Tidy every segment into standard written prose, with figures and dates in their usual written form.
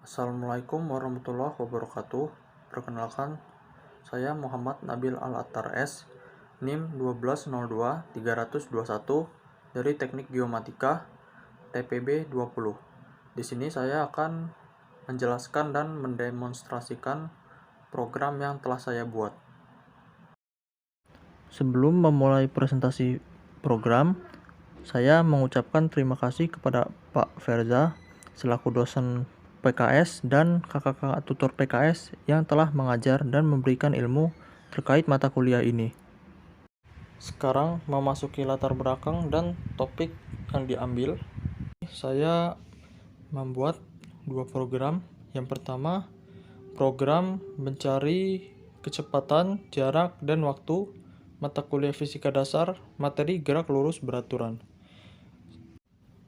Assalamualaikum warahmatullahi wabarakatuh. Perkenalkan, saya Muhammad Nabil Al-Attar S, NIM 1202321 dari Teknik Geomatika TPB 20. Di sini saya akan menjelaskan dan mendemonstrasikan program yang telah saya buat. Sebelum memulai presentasi program, saya mengucapkan terima kasih kepada Pak Ferza selaku dosen PKS dan kakak-kakak tutor PKS yang telah mengajar dan memberikan ilmu terkait mata kuliah ini. Sekarang memasuki latar belakang dan topik yang diambil. Saya membuat dua program. Yang pertama, program mencari kecepatan, jarak, dan waktu mata kuliah fisika dasar, materi gerak lurus beraturan.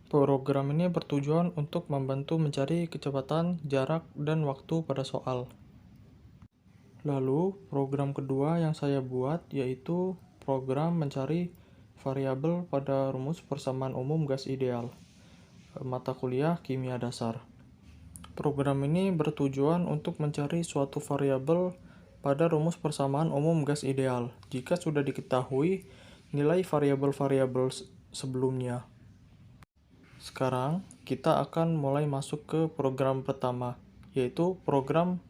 Program ini bertujuan untuk membantu mencari kecepatan, jarak, dan waktu pada soal. Lalu, program kedua yang saya buat yaitu program mencari variabel pada rumus persamaan umum gas ideal, mata kuliah kimia dasar. Program ini bertujuan untuk mencari suatu variabel pada rumus persamaan umum gas ideal jika sudah diketahui nilai variabel-variabel sebelumnya. Sekarang kita akan mulai masuk ke program pertama, yaitu program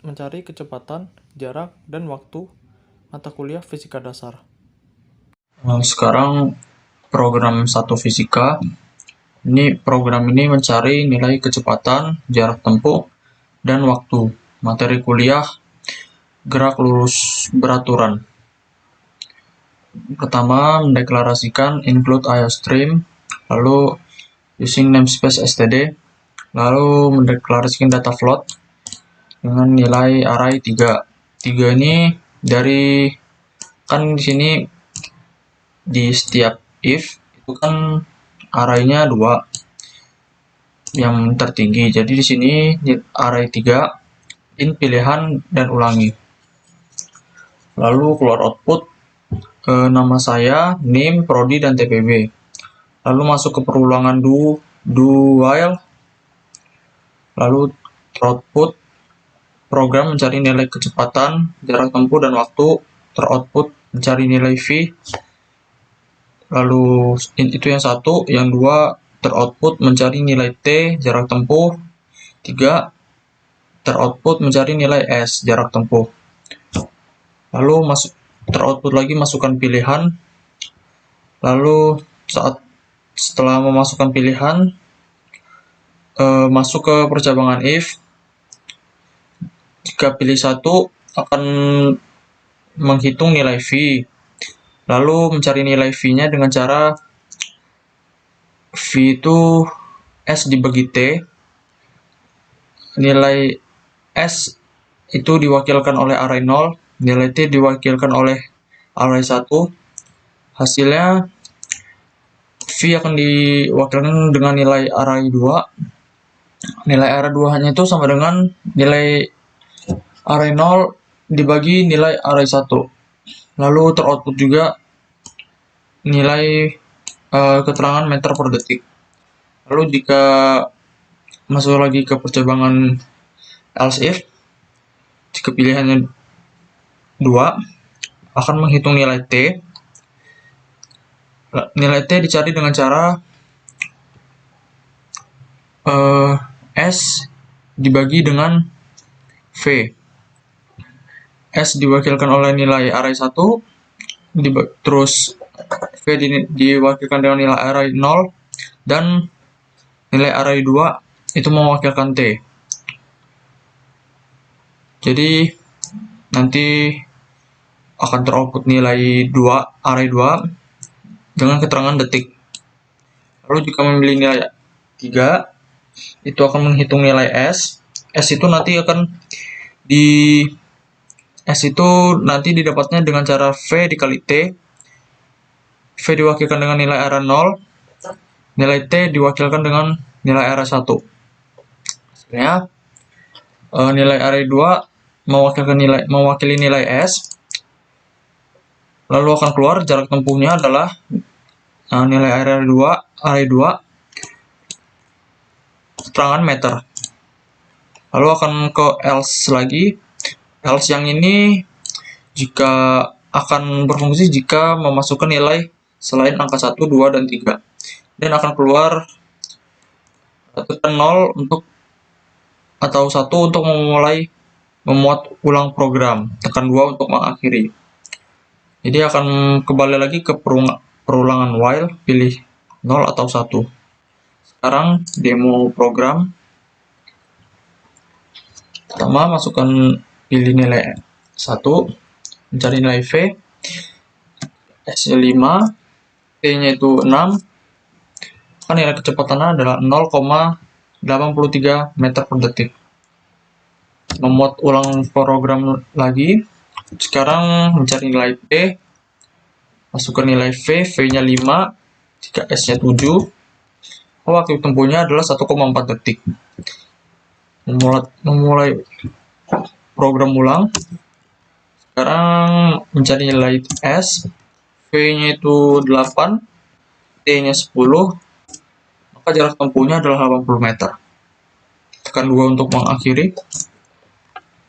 mencari kecepatan, jarak, dan waktu mata kuliah fisika dasar. Sekarang program 1 fisika. Program ini mencari nilai kecepatan, jarak tempuh, dan waktu materi kuliah gerak lurus beraturan. Pertama, mendeklarasikan include IOStream, lalu using namespace std, lalu mendeklarasikan data float dengan nilai array 3. 3 ini dari kan di sini di setiap if itu kan array-nya 2 yang tertinggi. Jadi di sini array 3 in pilihan dan ulangi. Lalu keluar output nama saya, NIM, prodi, dan TPB. Lalu masuk ke perulangan do while. Lalu teroutput program mencari nilai kecepatan, jarak tempuh, dan waktu. Teroutput mencari nilai V. Lalu itu yang satu, yang dua teroutput mencari nilai T, jarak tempuh. 3 teroutput mencari nilai S, jarak tempuh. Lalu teroutput lagi masukkan pilihan. Lalu setelah memasukkan pilihan, masuk ke percabangan if. Jika pilih 1 akan menghitung nilai V. Lalu mencari nilai V-nya dengan cara V itu S dibagi T. Nilai S itu diwakilkan oleh array 0, nilai T diwakilkan oleh array 1. Hasilnya V akan diwakilkan dengan nilai array 2. Nilai array 2-nya itu sama dengan nilai array 0 dibagi nilai array 1. Lalu teroutput juga nilai keterangan meter per detik. Lalu jika masuk lagi ke percabangan else if, jika pilihannya 2 akan menghitung nilai T. Nilai T dicari dengan cara S dibagi dengan V. S diwakilkan oleh nilai array 1, terus V diwakilkan dengan nilai array 0, dan nilai array 2 itu mewakilkan T. Jadi nanti akan teroutput nilai array 2 dengan keterangan detik. Lalu jika memilih nilai 3, itu akan menghitung nilai S. S itu nanti didapatnya dengan cara V dikali T. V diwakilkan dengan nilai array 0, nilai T diwakilkan dengan nilai array 1. Hasilnya nilai array 2 mewakili nilai S. Lalu akan keluar jarak tempuhnya adalah nilai array 2 keterangan meter. Lalu akan ke else lagi. Else yang ini jika akan berfungsi jika memasukkan nilai selain angka 1, 2, dan 3. Dan akan keluar tekan 0 untuk atau 1 untuk memulai memuat ulang program, tekan 2 untuk mengakhiri. Jadi akan kembali lagi ke perulangan while, pilih 0 atau 1. Sekarang demo program. Pertama masukkan, pilih nilai 1, mencari nilai V, S-nya 5, T-nya itu 6, maka nilai kecepatannya adalah 0,83 meter per detik. Memuat ulang program lagi. Sekarang mencari nilai P, masukkan nilai V, V-nya 5, jika S-nya 7, waktu tempuhnya adalah 1,4 detik. Memulai program ulang. Sekarang mencari nilai S, V-nya itu 8, T-nya 10, maka jarak tempuhnya adalah 80 meter. Tekan 2 untuk mengakhiri.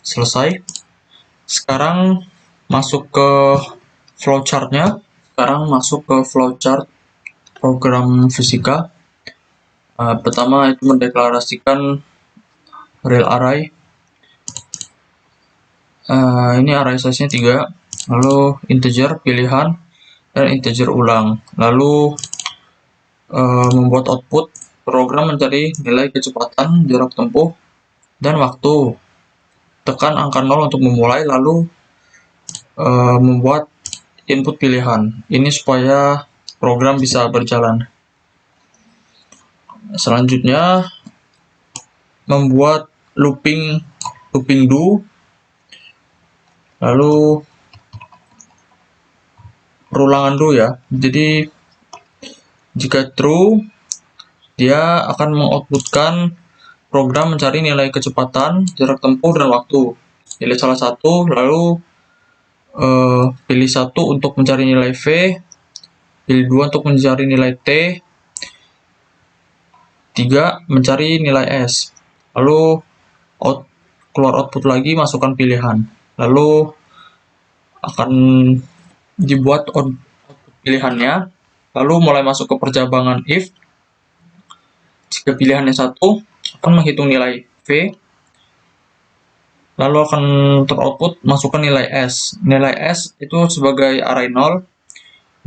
Selesai. Sekarang masuk ke flowchart-nya. Sekarang masuk ke flowchart program fisika. Pertama itu mendeklarasikan real array. Ini array size-nya 3, lalu integer pilihan dan integer ulang. Lalu membuat output program mencari nilai kecepatan, jarak tempuh, dan waktu. Tekan angka 0 untuk memulai, lalu membuat input pilihan. Ini supaya program bisa berjalan. Selanjutnya membuat looping do, lalu perulangan do ya. Jadi jika true, dia akan mengoutputkan program mencari nilai kecepatan, jarak tempuh, dan waktu. Pilih salah satu, lalu pilih 1 untuk mencari nilai V, pilih 2 untuk mencari nilai T, 3 mencari nilai S. Lalu keluar output lagi, masukkan pilihan. Lalu akan dibuat output pilihannya. Lalu mulai masuk ke percabangan if. Jika pilihannya 1, akan menghitung nilai V. Lalu akan teroutput, masukkan nilai S. Nilai S itu sebagai array 0,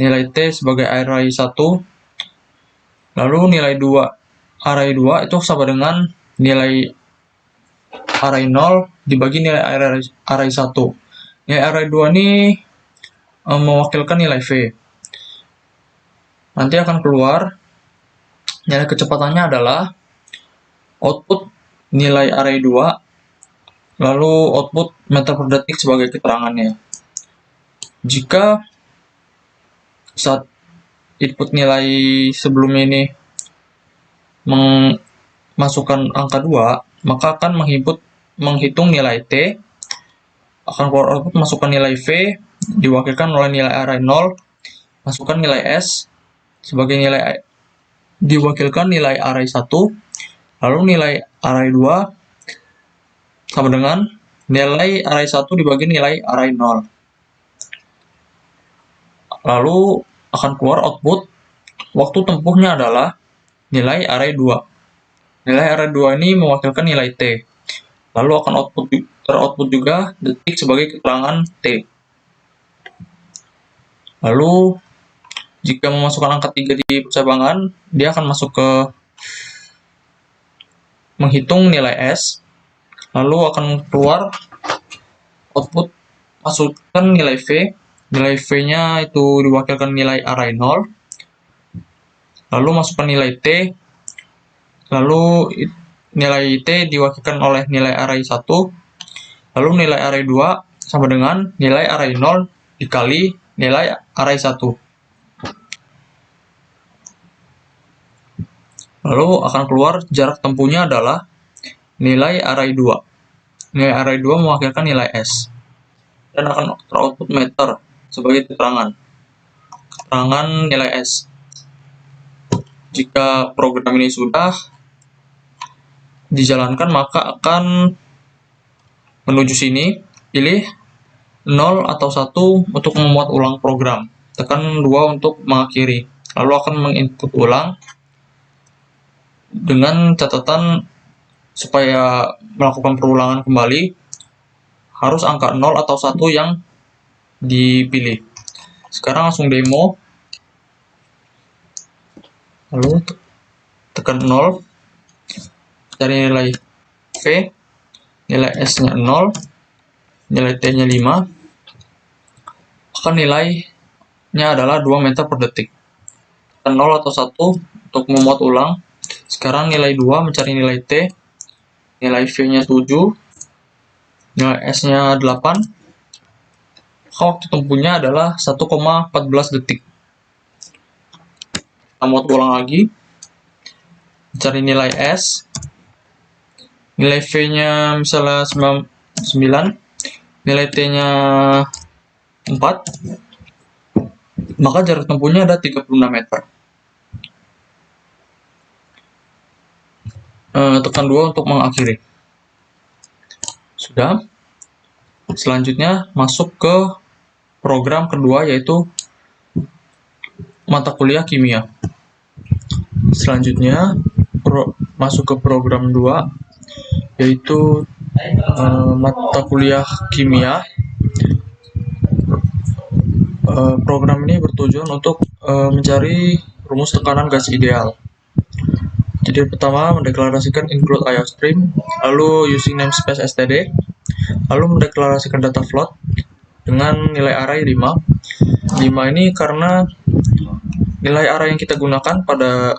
nilai T sebagai array 1, lalu nilai 2, array 2 itu sama dengan nilai array 0 dibagi nilai array 1. Nilai array 2 ini mewakilkan nilai V. Nanti akan keluar nilai kecepatannya adalah output nilai array 2, lalu output meter per detik sebagai keterangannya. Jika saat input nilai sebelum ini memasukkan angka 2, maka akan menghitung nilai T, akan keluar output, masukkan nilai V, diwakilkan oleh nilai array 0, masukkan nilai S, sebagai nilai diwakilkan nilai array 1, lalu nilai array 2 sama dengan nilai array 1 dibagi nilai array 0. Lalu akan keluar output, waktu tempuhnya adalah nilai array 2. Nilai array 2 ini mewakilkan nilai T. Lalu akan teroutput juga detik sebagai keterangan T. Lalu jika memasukkan angka 3 di percabangan, dia akan masuk ke menghitung nilai S. Lalu akan keluar output, masukkan nilai V. Nilai V-nya itu diwakilkan nilai array 0. Lalu masukkan nilai T. Lalu nilai T diwakilkan oleh nilai array 1. Lalu nilai array 2 sama dengan nilai array 0 dikali nilai array 1. Lalu akan keluar jarak tempuhnya adalah nilai array 2. Nilai array 2 mewakilkan nilai S. Dan akan teroutput meter sebagai keterangan nilai S. Jika program ini sudah, dijalankan, maka akan menuju sini, pilih 0 atau 1 untuk memuat ulang program. Tekan 2 untuk mengakhiri. Lalu akan menginput ulang dengan catatan supaya melakukan perulangan kembali harus angka 0 atau 1 yang dipilih. Sekarang langsung demo. Lalu tekan 0, cari nilai V, nilai S-nya 0, nilai T-nya 5, maka nilainya adalah 2 meter per detik. Tekan 0 atau 1 untuk memuat ulang. Sekarang nilai 2 mencari nilai T, nilai V-nya 7, nilai S-nya 8, maka waktu tempuhnya adalah 1,14 detik. Kita muat ulang lagi, cari nilai S, nilai V-nya misalnya 9, nilai T-nya 4, maka jarak tempuhnya ada 36 meter. Tekan 2 untuk mengakhiri. Sudah. Selanjutnya masuk ke program kedua, yaitu mata kuliah kimia. Selanjutnya masuk ke program 2, yaitu mata kuliah kimia. Program ini bertujuan untuk mencari rumus tekanan gas ideal. Jadi pertama mendeklarasikan include IOStream, lalu using namespace std, lalu mendeklarasikan data float dengan nilai array 5. 5 ini karena nilai array yang kita gunakan pada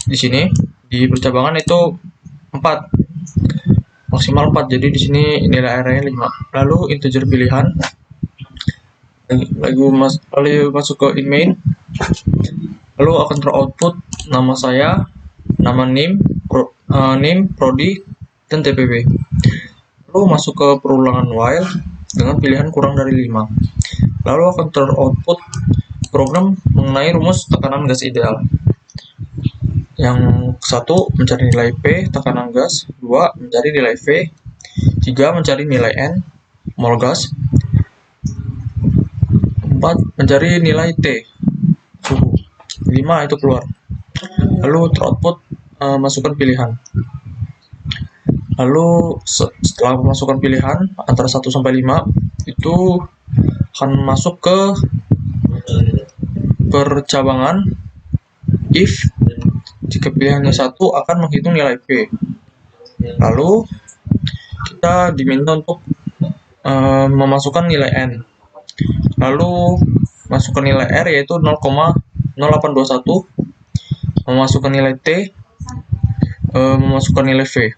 di sini di percabangan itu 4, maksimal 4. Jadi di sini nilai array 5. Lalu integer pilihan. Lalu masuk ke main. Lalu akan teroutput nama saya, nama NIM, prodi, dan TPB. Lalu masuk ke perulangan while dengan pilihan kurang dari 5. Lalu akan teroutput program mengenai rumus tekanan gas ideal. Yang 1 mencari nilai P, tekanan gas, 2 mencari nilai V, 3 mencari nilai N, mol gas, 4 mencari nilai T, suhu, 5 itu keluar. Lalu teroutput masukkan pilihan. Lalu setelah memasukkan pilihan antara 1 sampai 5 itu akan masuk ke percabangan if. Jika pilihannya 1 akan menghitung nilai P. Lalu kita diminta untuk memasukkan nilai N. Lalu masukkan nilai R yaitu 0,0821, memasukkan nilai T, memasukkan nilai V.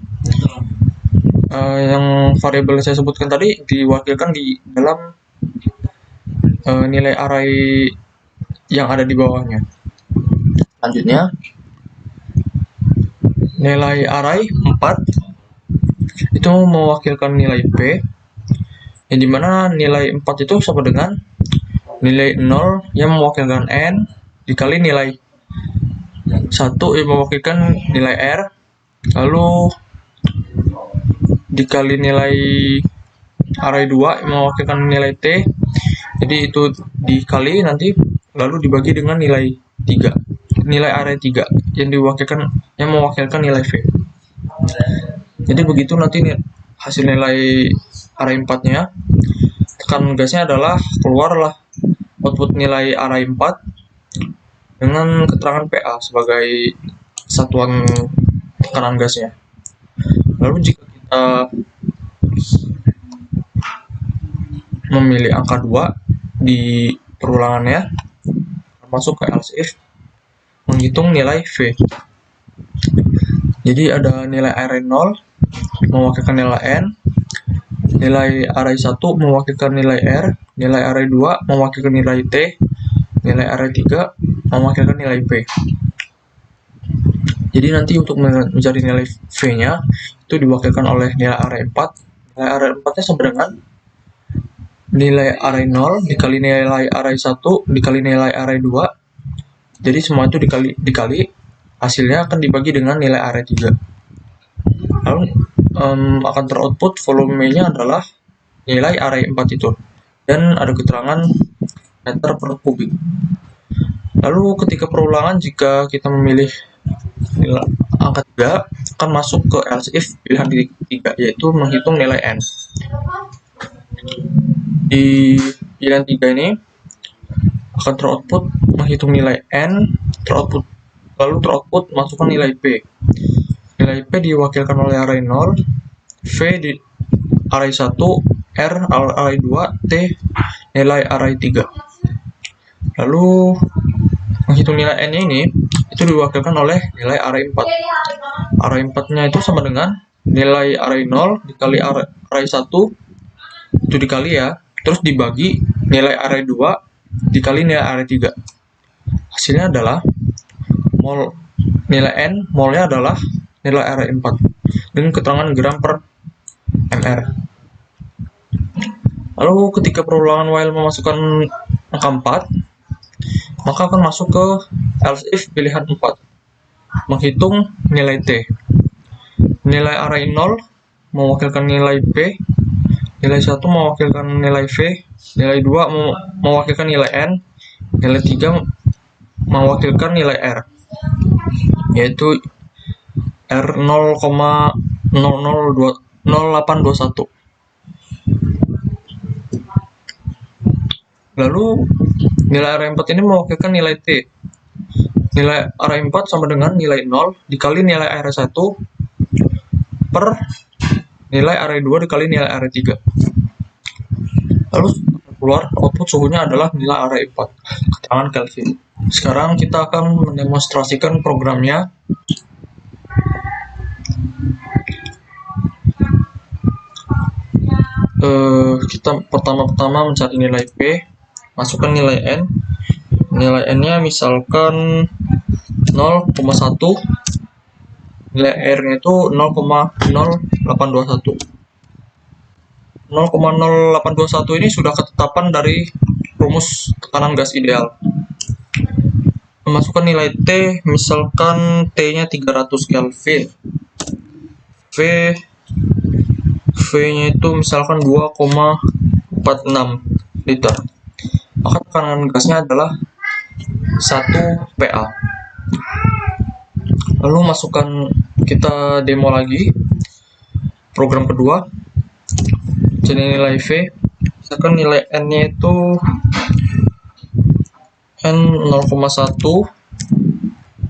Yang variabel yang saya sebutkan tadi diwakilkan di dalam nilai array yang ada di bawahnya. Selanjutnya nilai array 4 itu mewakilkan nilai P, yang dimana nilai 4 itu sama dengan nilai 0 yang mewakilkan N dikali nilai 1 yang mewakilkan nilai R, lalu dikali nilai array 2 yang mewakilkan nilai T. Jadi itu dikali nanti lalu dibagi dengan nilai 3, nilai array 3 yang mewakilkan nilai V. Jadi begitu nanti hasil nilai array 4-nya. Tekanan gasnya adalah keluarlah output nilai array 4 dengan keterangan PA sebagai satuan tekanan gasnya. Lalu jika kita memilih angka 2 di perulangannya, masuk ke else if, menghitung nilai V. Jadi ada nilai array 0 mewakilkan nilai N, nilai array 1 mewakilkan nilai R, nilai array 2 mewakilkan nilai T, nilai array 3 mewakilkan nilai P. Jadi nanti untuk mencari nilai V-nya itu diwakilkan oleh nilai array 4. Nilai array 4-nya sama dengan nilai array 0 dikali nilai array 1 dikali nilai array 2. Jadi semua itu dikali hasilnya akan dibagi dengan nilai array 3. Lalu akan teroutput volumenya adalah nilai array 4 itu, dan ada keterangan meter per kubik. Lalu ketika perulangan, jika kita memilih angka 3, akan masuk ke else if pilihan ketiga, yaitu menghitung nilai n. Di pilihan 3 ini akan teroutput menghitung nilai n, lalu teroutput masukkan nilai p. Nilai p diwakilkan oleh array 0, v di array 1, r array 2, t nilai array 3. Lalu menghitung nilai n ini itu diwakilkan oleh nilai array 4. Array 4-nya itu sama dengan nilai array 0 dikali array 1 itu dikali ya, terus dibagi nilai array 2 dikali nilai array 3. Hasilnya adalah nilai n, molnya adalah nilai array 4 dengan keterangan gram per mr. Lalu ketika perulangan while memasukkan angka 4, maka akan masuk ke else if pilihan 4, menghitung nilai t. Nilai array 0 mewakilkan nilai p, nilai 1 mewakilkan nilai v, nilai 2 mewakilkan nilai n, nilai 3 mewakilkan nilai r, yaitu r 0,0821. Lalu nilai array 4 ini mewakilkan nilai t. Nilai array 4 sama dengan nilai 0 dikali nilai array 1 per nilai array 2 dikali nilai array 3. Lalu keluar output suhunya adalah nilai array 4, keterangan Kelvin. Sekarang kita akan mendemonstrasikan programnya. Kita pertama-tama mencari nilai P, masukkan nilai N. Nilai N-nya misalkan 0,1, nilai R-nya itu 0,0821. 0,0821 ini sudah ketetapan dari rumus tekanan gas ideal. Memasukkan nilai T, misalkan T-nya 300 Kelvin. V-nya itu misalkan 2,46 liter. Maka tekanan gasnya adalah 1 PA. Lalu masukkan, kita demo lagi program kedua. Jadi nilai V, misalkan nilai N-nya itu N 0,1,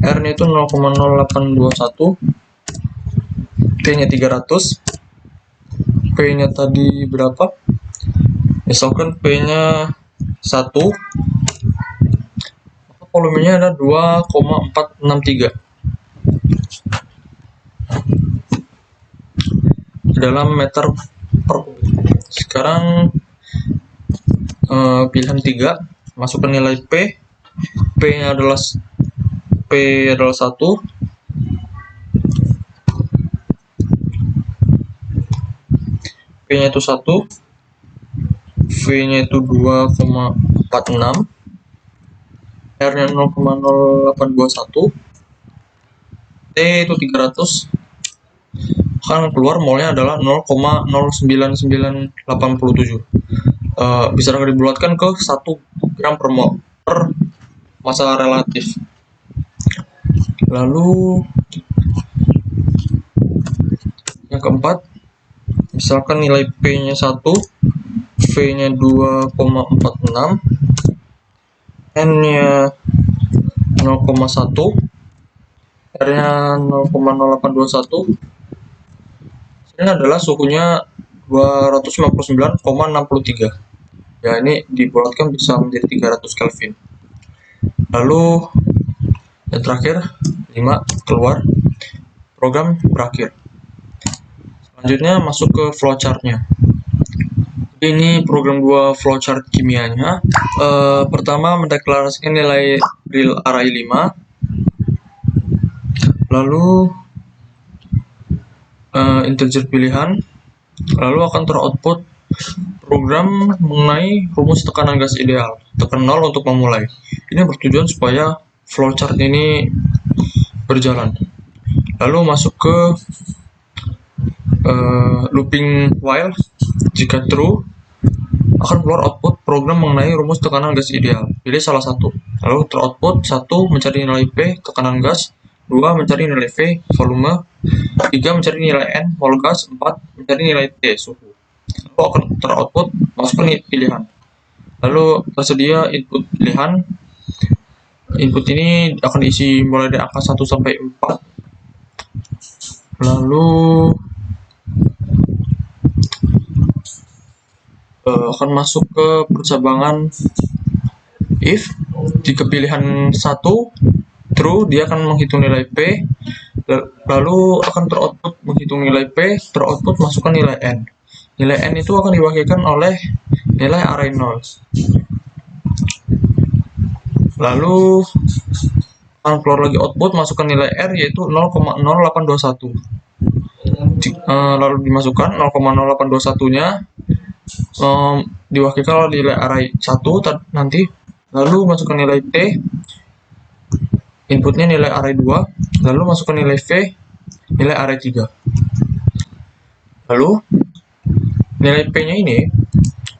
R-nya itu 0,0821, T-nya 300, P-nya tadi berapa? Misalkan P-nya 1, volumenya ada 2,463 dalam meter per kubik. Sekarang pilihan 3, masukkan nilai P. P-nya adalah 1, P-nya itu 1, V-nya itu 2,46, R-nya 0,0821, T itu 300, kan keluar molnya adalah 0,09987. Bisa dibulatkan ke 1 gram per mol per massa relatif. Lalu yang keempat, misalkan nilai P-nya 1, V-nya 2,46, N-nya 0,1, R-nya 0,0821. Ini adalah suhunya 259,63. Ya, ini dibulatkan bisa menjadi 300 Kelvin. Lalu yang terakhir 5, keluar, program berakhir. Selanjutnya masuk ke flowchart-nya. Ini program 2 flowchart kimianya. Pertama mendeklarasikan nilai real array 5, lalu integer pilihan, lalu akan teroutput program mengenai rumus tekanan gas ideal, tekan 0 untuk memulai. Ini bertujuan supaya flowchart ini berjalan. Lalu masuk ke looping while. Jika true, akan keluar output program mengenai rumus tekanan gas ideal. Pilih salah satu. Lalu teroutput 1 mencari nilai P tekanan gas, 2 mencari nilai V volume, 3 mencari nilai N mol gas, 4 mencari nilai T suhu. Lalu akan teroutput masukkan pilihan. Lalu tersedia input pilihan. Input ini akan diisi mulai dari angka 1 sampai 4. Lalu akan masuk ke percabangan if. Jika pilihan 1 true, dia akan menghitung nilai P, lalu akan teroutput menghitung nilai P, teroutput masukkan nilai N. Nilai N itu akan diwakilkan oleh nilai array 0. Lalu akan keluar lagi output, masukkan nilai R yaitu 0,0821. Lalu dimasukkan 0,0821-nya diwakilkan oleh nilai array 1 nanti. Lalu masukkan nilai T, inputnya nilai array 2, lalu masukkan nilai V, nilai array 3. Lalu nilai P-nya ini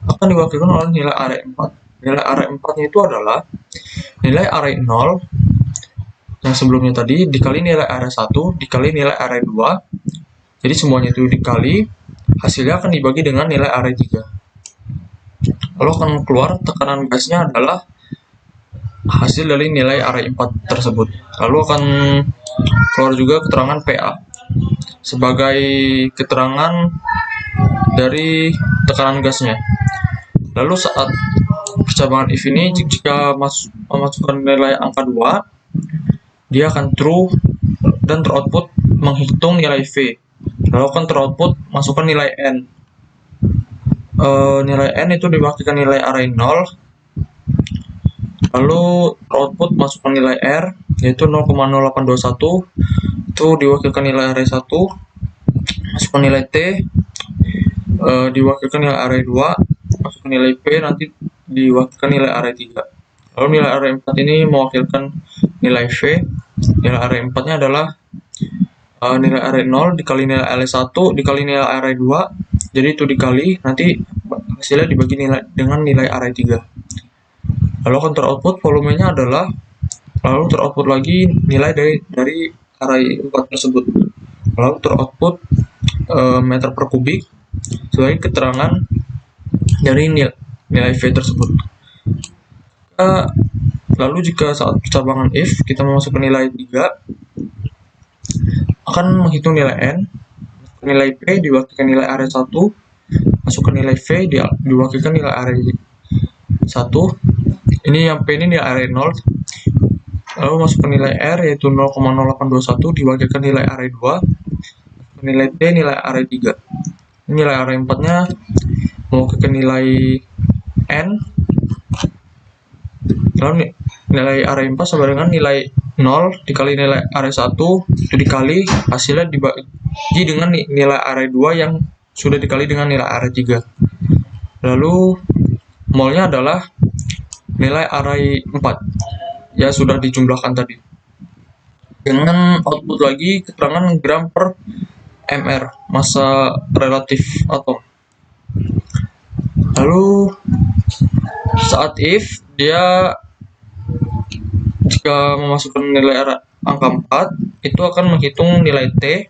akan diwakilkan oleh nilai array 4. Nilai array 4-nya itu adalah nilai array 0 yang sebelumnya tadi dikali nilai array 1 dikali nilai array 2. Jadi semuanya itu dikali, hasilnya akan dibagi dengan nilai array 3. Lalu akan keluar tekanan gasnya adalah hasil dari nilai array 4 tersebut. Lalu akan keluar juga keterangan PA sebagai keterangan dari tekanan gasnya. Lalu saat percabangan if ini, jika memasukkan nilai angka 2, dia akan true dan teroutput menghitung nilai V. Lalu akan teroutput masukkan nilai N. Nilai N itu diwakilkan nilai array 0. Lalu output masukkan nilai R yaitu 0,0821, itu diwakilkan nilai array 1. Masukkan nilai T, diwakilkan nilai array 2. Masukkan nilai P, nanti diwakilkan nilai array 3. Lalu nilai array 4 ini mewakilkan nilai V. Nilai array 4-nya adalah nilai array 0 dikali nilai array 1 dikali nilai array 2. Jadi itu dikali, nanti hasilnya dibagi dengan nilai array 3. Lalu akan teroutput volumenya adalah, lalu teroutput lagi nilai dari array 4 tersebut. Lalu teroutput meter per kubik sebagai keterangan dari nilai V tersebut. Lalu jika saat percabangan if kita memasukkan nilai 3, akan menghitung nilai N, nilai P diwakilkan nilai array 1, masukkan nilai V diwakilkan nilai array 1. Ini yang P ini nilai array 0. Lalu masukkan nilai R yaitu 0,0821 diwakilkan nilai array 2. Nilai T nilai array 3. Ini nilai array 4-nya mewakilkan nilai N. Lalu nilai array 4 sama dengan nilai 0 dikali nilai array 1, itu dikali, hasilnya dibagi dengan nilai array 2 yang sudah dikali dengan nilai array 3. Lalu molnya adalah nilai array 4 ya sudah dijumlahkan tadi. Dengan output lagi keterangan gram per mr, massa relatif atom. Lalu saat if, dia jika memasukkan nilai angka 4 itu akan menghitung nilai T,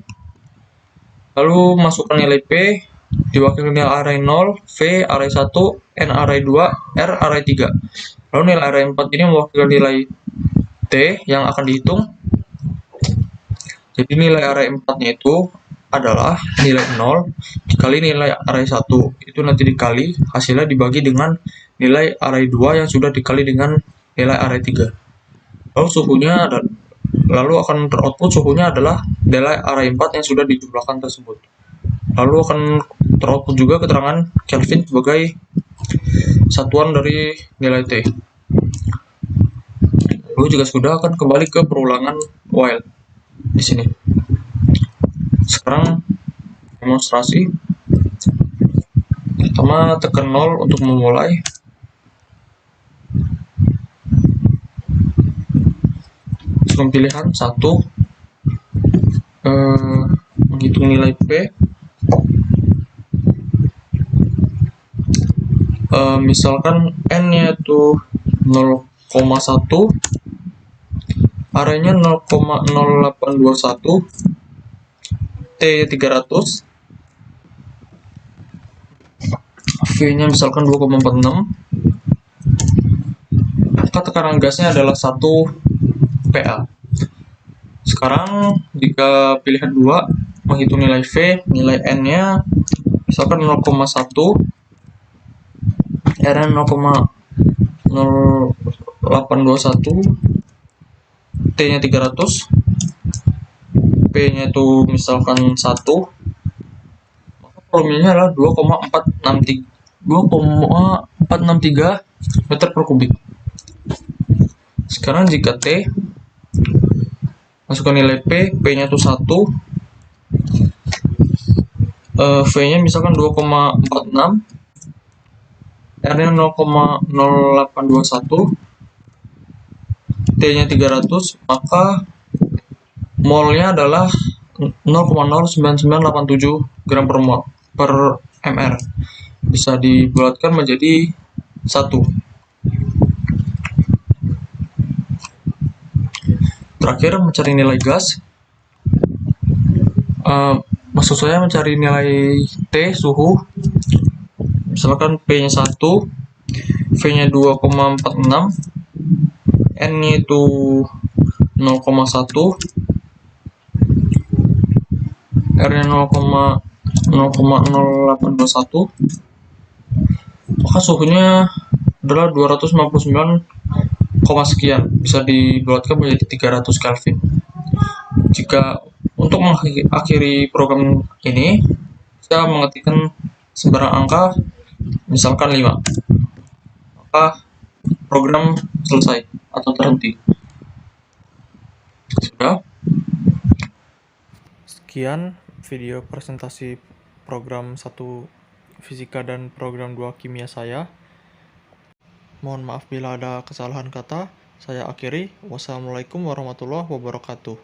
lalu masukkan nilai P diwakilkan nilai array 0, V array 1, N array 2, R array 3. Lalu nilai array 4 ini mewakilkan nilai T yang akan dihitung. Jadi nilai array 4-nya itu adalah nilai 0 dikali nilai array 1. Itu nanti dikali, hasilnya dibagi dengan nilai array 2 yang sudah dikali dengan nilai array 3. Lalu suhunya lalu akan teroutput suhunya adalah nilai array 4 yang sudah dijumlahkan tersebut. Lalu akan teroutput juga keterangan Kelvin sebagai satuan dari nilai T. Lalu jika sudah, akan kembali ke perulangan while di sini. Sekarang demonstrasi. Pertama tekan 0 untuk memulai. Masukkan pilihan 1, menghitung nilai P. Misalkan n-nya itu 0,1, arraynya 0,0821, t 300, v-nya misalkan 2,46, maka tekanan gasnya adalah 1 PA. Sekarang jika pilihan 2 menghitung nilai V, nilai N-nya misalkan 0,1, R-nya 0,0821, T-nya 300, P-nya itu misalkan 1, maka volumenya adalah 2,463 meter per kubik. Sekarang jika T, masukkan nilai P-nya itu 1, V-nya misalkan 2,46, R-nya 0,0821, T-nya 300, maka molnya adalah 0,09987 gram per mol per mr. Bisa dibulatkan menjadi 1. Terakhir, mencari nilai gas. Maksud saya mencari nilai T, suhu. Misalkan P-nya 1, V-nya 2,46, N-nya itu 0,1, R-nya 0,0821, maka suhunya adalah 259, sekian, bisa dibulatkan menjadi 300 Kelvin. Jika untuk mengakhiri program ini, saya mengetikkan sembarang angka, misalkan 5, maka program selesai atau terhenti. Sudah. Sekian video presentasi program 1 fisika dan program 2 kimia saya. Mohon maaf bila ada kesalahan kata. Saya akhiri. Wassalamualaikum warahmatullahi wabarakatuh.